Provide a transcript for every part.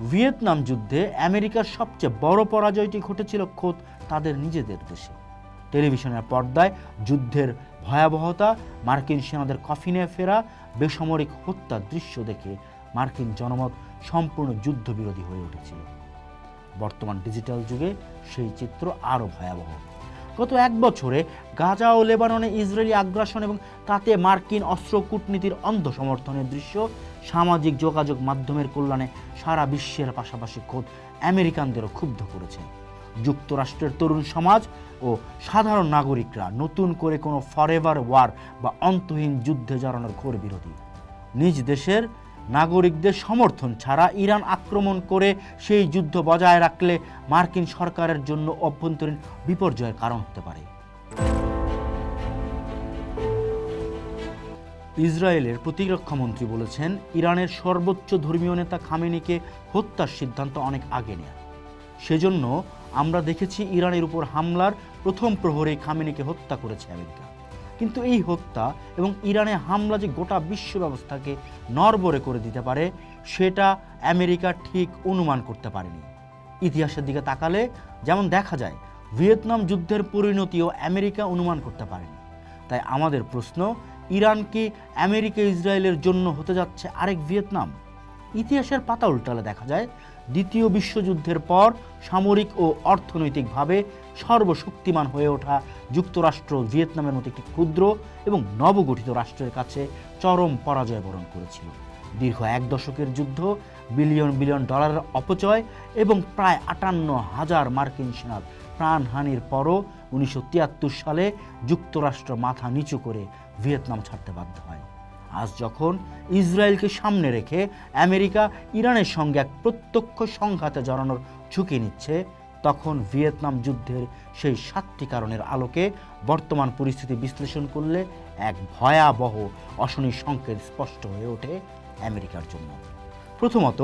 Vietnam যুদ্ধে আমেরিকার সবচেয়ে বড় পরাজয়টি ঘটেছিল খোদ তাদের নিজেদের দেশে। টেলিভিশনের পর্দায় যুদ্ধের ভয়াবহতা, মার্কিন সেনাদের কফিনে ফেরা, বেসামরিক হত্যার দৃশ্য দেখে মার্কিন জনমত সম্পূর্ণ যুদ্ধবিরোধী হয়ে উঠেছিল। বর্তমান ডিজিটাল যুগে সেই চিত্র আরও ভয়াবহ। গত এক বছরে গাজা ও লেবাননে ইসরায়েলি আগ্রাসন এবং তাতে মার্কিন অস্ত্র কূটনীতির অন্ধ সমর্থনের দৃশ্য সামাজিক যোগাযোগ মাধ্যমের কল্যাণে সারা বিশ্বের পাশাপাশি খোদ আমেরিকানদেরও ক্ষুব্ধ করেছে। যুক্তরাষ্ট্রের তরুণ সমাজ ও সাধারণ নাগরিকরা নতুন করে কোনো ফরএভার ওয়ার বা অন্তহীন যুদ্ধে জড়ানোর ঘোর বিরোধী। নিজ দেশের নাগরিকদের সমর্থন ছাড়া ইরান আক্রমণ করে সেই যুদ্ধ বজায় রাখলে মার্কিন সরকারের জন্য অভ্যন্তরীণ বিপর্যয়ের কারণ হতে পারে। ইসরায়েলের প্রতিরক্ষামন্ত্রী বলেছেন, ইরানের সর্বোচ্চ ধর্মীয় নেতা খামেনিকে হত্যার সিদ্ধান্ত অনেক আগে নেয়া। সেজন্য আমরা দেখেছি ইরানের উপর হামলার প্রথম প্রহরে খামেনিকে হত্যা করেছে আমেরিকা। কিন্তু এই হত্যা এবং ইরানে হামলা যে গোটা বিশ্ব ব্যবস্থাকে নড়বড়ে করে দিতে পারে সেটা আমেরিকা ঠিক অনুমান করতে পারেনি। ইতিহাসের দিকে তাকালে যেমন দেখা যায়, ভিয়েতনাম যুদ্ধের পরিণতিও আমেরিকা অনুমান করতে পারেনি। তাই আমাদের প্রশ্ন, ইরান কি আমেরিকা ইসরায়েলের জন্য হতে যাচ্ছে আরেক ভিয়েতনাম? ইতিহাসের পাতা উল্টালে দেখা যায়, দ্বিতীয় বিশ্বযুদ্ধের পর সামরিক ও অর্থনৈতিকভাবে সর্বশক্তিমান হয়ে ওঠা যুক্তরাষ্ট্র ভিয়েতনামের মতো একটি ক্ষুদ্র এবং নবগঠিত রাষ্ট্রের কাছে চরম পরাজয় বরণ করেছিল। দীর্ঘ এক দশকের যুদ্ধ, বিলিয়ন বিলিয়ন ডলারের অপচয় এবং প্রায় ৫৮,০০০ মার্কিন সেনার প্রাণহানির পরও ১৯৭৩ সালে যুক্তরাষ্ট্র মাথা নিচু করে ভিয়েতনাম ছাড়তে বাধ্য হয়। আজ যখন ইসরায়েলকে সামনে রেখে আমেরিকা ইরানের সঙ্গে এক প্রত্যক্ষ সংঘাতে জড়ানোর ঝুঁকি নিচ্ছে, তখন ভিয়েতনাম যুদ্ধের সেই ৭টি কারণের আলোকে বর্তমান পরিস্থিতি বিশ্লেষণ করলে এক ভয়াবহ অশনি সংকেত স্পষ্ট হয়ে ওঠে আমেরিকার জন্য। প্রথমত,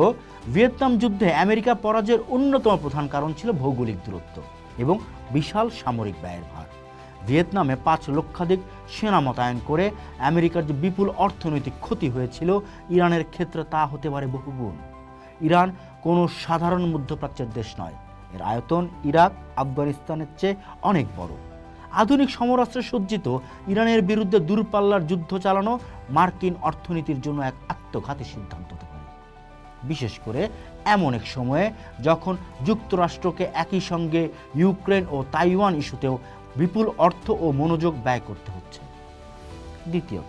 ভিয়েতনাম যুদ্ধে আমেরিকা পরাজয়ের অন্যতম প্রধান কারণ ছিল ভৌগোলিক দূরত্ব এবং বিশাল সামরিক ব্যয়ের ভার। ভিয়েতনামে ৫ লক্ষাধিক সেনা মোতায়েন করে আমেরিকার যে বিপুল অর্থনৈতিক ক্ষতি হয়েছিল, ইরানের ক্ষেত্রে তা হতে পারে বহুগুণ। ইরান কোনো সাধারণ মধ্যপ্রাচ্যের দেশ নয়। এর আয়তন ইরাক, আফগানিস্তানের চেয়ে অনেক বড়। আধুনিক সমরাস্ত্রে সজ্জিত ইরানের বিরুদ্ধে দূরপাল্লার যুদ্ধ চালানো মার্কিন অর্থনীতির জন্য এক আত্মঘাতী সিদ্ধান্ত হতে পারে, বিশেষ করে এমন এক সময়ে যখন যুক্তরাষ্ট্রকে একই সঙ্গে ইউক্রেন ও তাইওয়ান ইস্যুতেও বিপুল অর্থ ও মনোযোগ ব্যয় করতে হচ্ছে। দ্বিতীয়ত,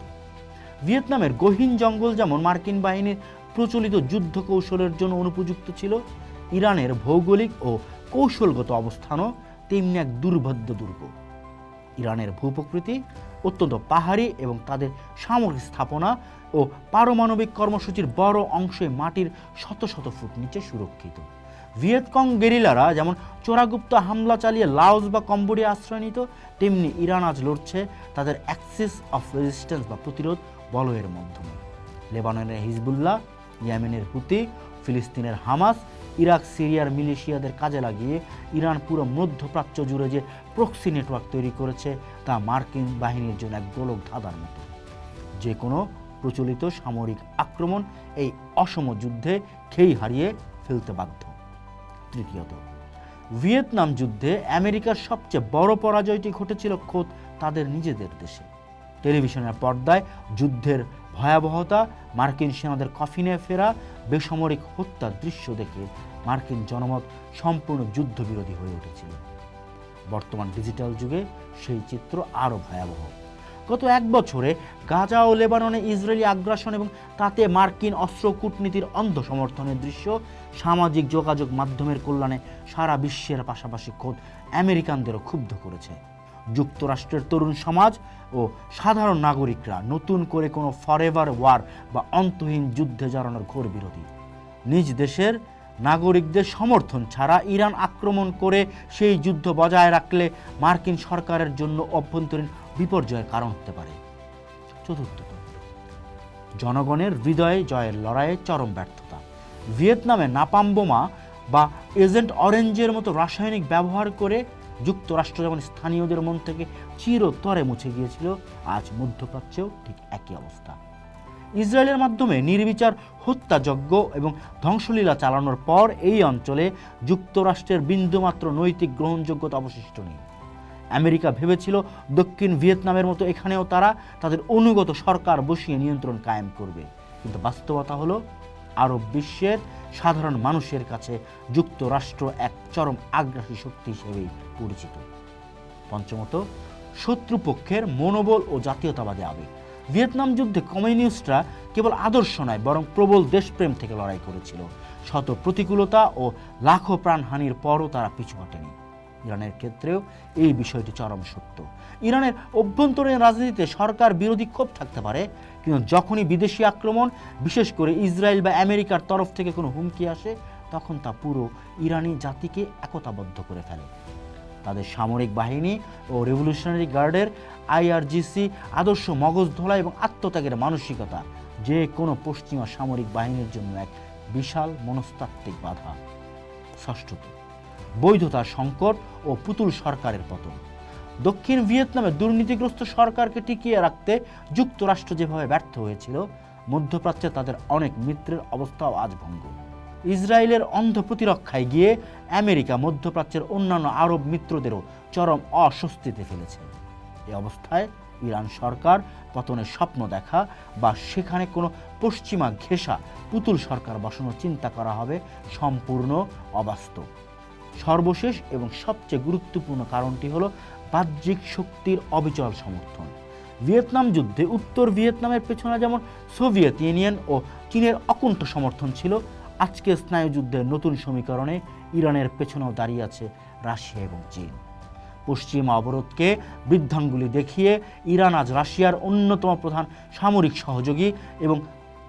ভিয়েতনামের গহীন জঙ্গল যেমন মার্কিন বাহিনীর প্রচলিত যুদ্ধ কৌশলের জন্য অনুপযুক্ত ছিল, ইরানের ভৌগোলিক ও কৌশলগত অবস্থানও তেমনি এক দুর্ভেদ্য দুর্গ। ইরানের ভূপ্রকৃতি অত্যন্ত পাহাড়ি এবং তাদের সামরিক স্থাপনা ও পারমাণবিক কর্মসূচির বড় অংশে মাটির শত শত ফুট নিচে সুরক্ষিত। ভিয়েতকং গেরিলারা যেমন চোরাগুপ্ত হামলা চালিয়ে লাওস বা কম্বোডিয়া আশ্রয় নিত, তেমনি ইরান আজ লড়ছে তাদের অ্যাক্সিস অফ রেজিস্ট্যান্স বা প্রতিরোধ বলয়ের মাধ্যমে। লেবাননের হিজবুল্লাহ, ইয়েমেনের হুতি, ফিলিস্তিনের হামাস, ইরাক সিরিয়ার মিলিশিয়াদের কাজে লাগিয়ে ইরান পুরো মধ্যপ্রাচ্য জুড়ে যে প্রক্সি নেটওয়ার্ক তৈরি করেছে তা মার্কিন বাহিনীর জন্য এক গোলক ধাঁধার মতো। যে কোনো প্রচলিত সামরিক আক্রমণ এই অসম যুদ্ধে খেই হারিয়ে ফেলতে বাধ্য। তৃতীয়ত, ভিয়েতনাম যুদ্ধে আমেরিকার সবচেয়ে বড় পরাজয়টি ঘটেছিল খোদ তাদের নিজেদের দেশে। টেলিভিশনের পর্দায় যুদ্ধের ভয়াবহতা, মার্কিন সেনাদের কফিনে ফেরা, বেসামরিক হত্যার দৃশ্য দেখে মার্কিন জনমত সম্পূর্ণ যুদ্ধবিরোধী হয়ে উঠেছিল। বর্তমান ডিজিটাল যুগে সেই চিত্র আরও ভয়াবহ। গত এক বছরে গাজা ও লেবাননে ইসরায়েলি আগ্রাসন এবং তাতে মার্কিন অস্ত্র কূটনীতির অন্ধ সমর্থনের দৃশ্য সামাজিক যোগাযোগ মাধ্যমের কল্যাণে সারা বিশ্বের পাশাপাশি খোদ আমেরিকানদেরও ক্ষুব্ধ করেছে। যুক্তরাষ্ট্রের তরুণ সমাজ ও সাধারণ নাগরিকরা নতুন করে কোনো ফরএভার ওয়ার বা অন্তহীন যুদ্ধে জড়ানোর ঘোর বিরোধী। নিজ দেশের নাগরিকদের সমর্থন ছাড়া ইরান আক্রমণ করে সেই যুদ্ধ বজায় রাখলে মার্কিন সরকারের জন্য অভ্যন্তরীণ বিপর্যয়ের কারণ হতে পারে। চতুর্থত, জনগণের হৃদয়ে জয়ের লড়াইয়ে চরম ব্যর্থতা। ভিয়েতনামে নাপাম বোমা বা এজেন্ট অরেঞ্জের মতো রাসায়নিক ব্যবহার করে যুক্তরাষ্ট্র যেমন স্থানীয়দের মন থেকে চিরতরে মুছে গিয়েছিল, আজ মধ্যপ্রাচ্যেও ঠিক একই অবস্থা। ইসরায়েলের মাধ্যমে নির্বিচার হত্যাযজ্ঞ এবং ধ্বংসলীলা চালানোর পর এই অঞ্চলে যুক্তরাষ্ট্রের বিন্দুমাত্র নৈতিক গ্রহণযোগ্যতা অবশিষ্ট নেই। আমেরিকা ভেবেছিল দক্ষিণ ভিয়েতনামের মতো এখানেও তারা তাদের অনুগত সরকার বসিয়ে নিয়ন্ত্রণ কায়েম করবে, কিন্তু বাস্তবতা হলো আরব বিশ্বের সাধারণ মানুষের কাছে যুক্তরাষ্ট্র এক চরম আগ্রাসী শক্তি হিসেবেই পরিচিত। পঞ্চমত, শত্রুপক্ষের মনোবল ও জাতীয়তাবাদী আবেগ। ভিয়েতনাম যুদ্ধে কমিউনিস্টরা কেবল আদর্শ নয় বরং প্রবল দেশপ্রেম থেকে লড়াই করেছিল। শত প্রতিকূলতা ও লাখো প্রাণহানির পরও তারা পিছু হটেনি। ইরানের ক্ষেত্রেও এই বিষয়টি চরম সত্য। ইরানের অভ্যন্তরীণ রাজনীতিতে সরকার বিরোধী ক্ষোভ থাকতে পারে, কিন্তু যখনই বিদেশি আক্রমণ, বিশেষ করে ইসরায়েল বা আমেরিকার তরফ থেকে কোনো হুমকি আসে, তখন তা পুরো ইরানি জাতিকে একতাবদ্ধ করে ফেলে। তাদের সামরিক বাহিনী ও রেভলিউশনারি গার্ডের IRGC আদর্শ মগজ ধোলা এবং আত্মত্যাগের মানসিকতা যে কোনো পশ্চিমা সামরিক বাহিনীর জন্য এক বিশাল মনস্তাত্ত্বিক বাধা। ষষ্ঠত, বৈধতার সংকট ও পুতুল সরকারের পতন। দক্ষিণ ভিয়েতনামে দুর্নীতিগ্রস্ত সরকারকে টিকিয়ে রাখতে যুক্তরাষ্ট্র যেভাবে ব্যর্থ হয়েছিল, মধ্যপ্রাচ্যে তাদের অনেক মিত্রের অবস্থাও আজ ভঙ্গুর। ইসরায়েলের অন্ধ প্রতিরক্ষায় গিয়ে আমেরিকা মধ্যপ্রাচ্যের অন্যান্য আরব মিত্রদেরও চরম অস্বস্তিতে ফেলেছে। এই অবস্থায় ইরান সরকার পতনের স্বপ্ন দেখা বা সেখানে কোনো পশ্চিমা ঘেঁষা পুতুল সরকার বসানোর চিন্তা করা হবে সম্পূর্ণ অবাস্তব। সর্বশেষ এবং সবচেয়ে গুরুত্বপূর্ণ কারণটি হলো বাহ্যিক শক্তির অবিচল সমর্থন। ভিয়েতনাম যুদ্ধে উত্তর ভিয়েতনামের পেছনে যেমন সোভিয়েত ইউনিয়ন ও চীনের অকুণ্ঠ সমর্থন ছিল, আজকে স্নায়ুযুদ্ধের নতুন সমীকরণে ইরানের পেছনেও দাঁড়িয়ে আছে রাশিয়া এবং চীন। পশ্চিমা অবরোধকে বৃদ্ধাঙ্গুলি দেখিয়ে ইরান আজ রাশিয়ার অন্যতম প্রধান সামরিক সহযোগী এবং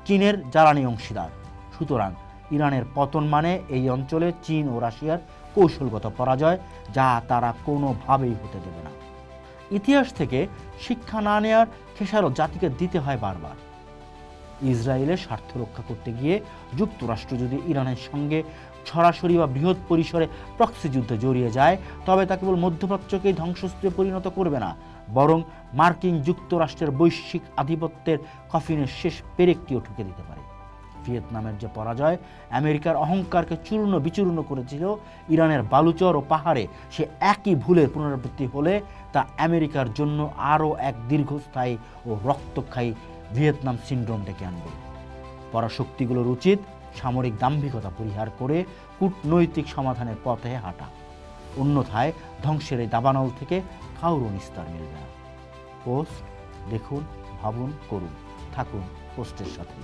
চীনের জ্বালানি অংশীদার। সুতরাং ইরানের পতন মানে এই অঞ্চলে চীন ও রাশিয়ার কৌশলগত পরাজয়, যা তারা কোনোভাবেই হতে দেবে না। ইতিহাস থেকে শিক্ষা না নেওয়ার খেসারত জাতিকে দিতে হয় বারবার। ইসরায়েলের স্বার্থ রক্ষা করতে গিয়ে যুক্তরাষ্ট্র যদি ইরানের সঙ্গে সরাসরি বা বৃহৎ পরিসরে প্রক্সি যুদ্ধে জড়িয়ে যায়, তবে তা কেবল মধ্যপ্রাচ্যকেই ধ্বংসস্তূপে পরিণত করবে না, বরং মার্কিন যুক্তরাষ্ট্রের বৈশ্বিক আধিপত্যের কফিনের শেষ পেরেকটিও ঠুকে দিতে পারে। ভিয়েতনামের যে পরাজয় আমেরিকার অহংকারকে চূর্ণ বিচূর্ণ করেছিল, ইরানের বালুচর ও পাহাড়ে সে একই ভুলের পুনরাবৃত্তি হলে তা আমেরিকার জন্য আরও এক দীর্ঘস্থায়ী ও রক্তক্ষয়ী ভিয়েতনাম সিন্ড্রোম ডেকে আনবে। পরাশক্তিগুলোর উচিত সামরিক দাম্ভিকতা পরিহার করে কূটনৈতিক সমাধানের পথে হাঁটা, অন্যথায় ধ্বংসের এই দাবানল থেকে কারও নিস্তার মিলবে না। পোস্ট দেখুন, ভাবুন, করুন, থাকুন পোস্টের সাথে।